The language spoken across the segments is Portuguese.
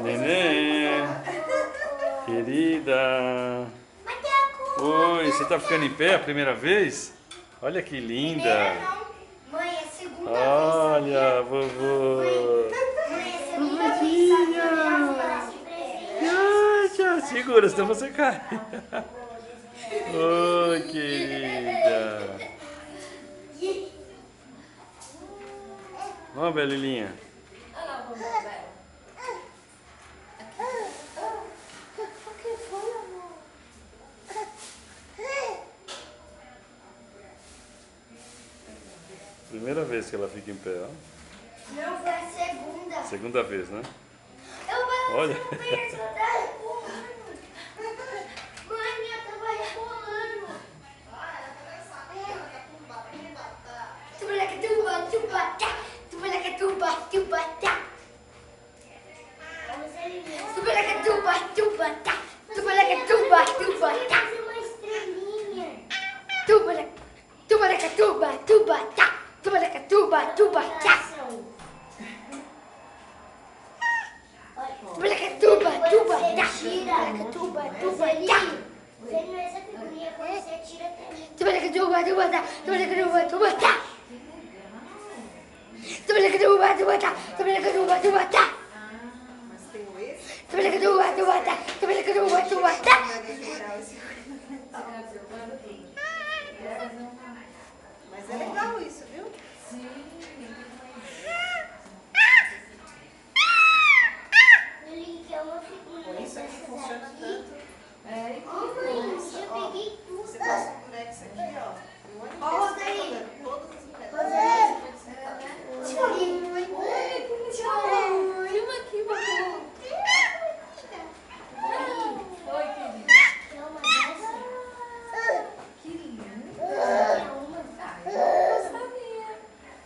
Neném, querida. Oi, você tá ficando em pé a primeira vez? Olha que linda. Mãe, é a segunda vez. Olha, vovô. Mãe, é a segunda vez. Ai, tchau, segura, senão você cai. Oi, querida. Vamos, Belilinha. Primeira vez que ela fica em pé, ó. Não, foi a segunda. Segunda vez, né? Olha. Olha. Mãe, eu tava rebolando. Tuba, tubatá. Tuba, tubatá. Tuba, tubatá. Tuba, tubatá. Fazer uma estrelinha. Tuba, tubatá. Tuba, tubatá. Você não é essa figurinha quando você tira também. Mas tem o esse? Mas é legal isso, viu? Ele quer uma figurinha. Isso aqui funciona tanto. Ó, mãe, já peguei tudo. Você gosta do boneco aqui, ó. E o olho Ó, inteiro daí. rodando, todas as pedras. Filma aqui, vovô. Oi, querida. Quer uma dessa? Que lindo. Quer uma? Eu gostaria.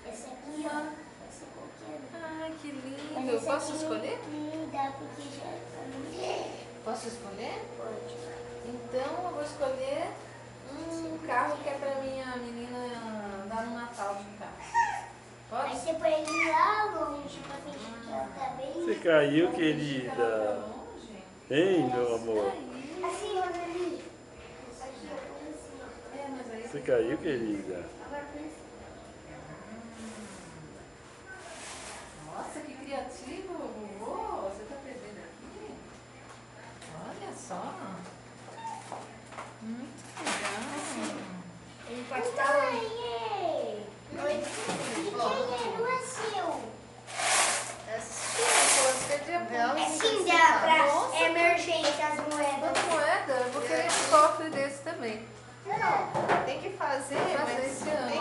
Essa aqui, ó. Essa qualquer. Ai, que lindo. Mas Eu essa posso aqui escolher? Não dá porque já Posso escolher? pode. Então eu vou escolher um carro que é pra minha menina andar no Natal de carro. Aí Pode? você põe ele lá longe pra fingir que ela tá bem. Você caiu, Ficar querida. longe. Hein, meu amor? Aí. Assim, Roseli. Aqui, ó. Põe assim, ó. É, mas aí Você caiu, querida. Agora põe assim. Nossa, que criativo, vovô. Você tá perdendo aqui? Olha só. Muito legal. Ele pode estar longe. Dinheiro é seu. É sim, dá pra emergência as moedas. Quanta moeda? Eu vou querer um cofre desse também. Não, tem que fazer, Fazer mas esse ano. tem.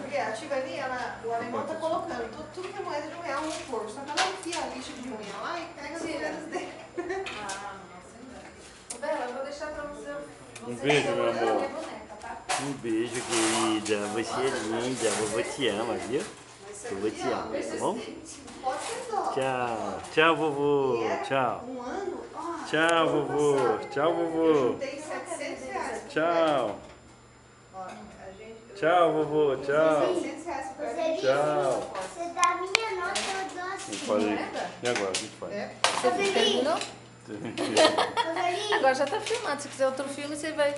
Porque a tia ali, o alemão tá colocando tudo que é moeda de R$1 no forno. Só que ela enfia a lixa de unha lá e pega as moedas dele. Ah, nossa, ainda. Bela, eu vou deixar pra você. Um beijo, meu fazer a amor. minha boneca, tá? Um beijo, querida. Você é linda. Vovô te ama, viu? Vovô te ama, tá bom? Pode ser dó. Tchau. Tchau, vovô. Tchau. Um ano, ó. Tchau, vovô. Tchau, Eu vovô. juntei R$700. Tchau. Ó, a gente... Tchau, vovô. Tchau. R$700 pra Roseli, Tchau. você dá a minha nota, eu dou a sua. Falei. E agora, o que faz? É. Você terminou? Roseli, Agora já tá filmado. Se quiser outro filme, você vai.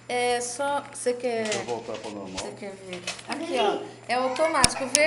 É só. Você quer. Deixa eu voltar para o normal. Você quer ver? Aqui, ó. É automático. Verde.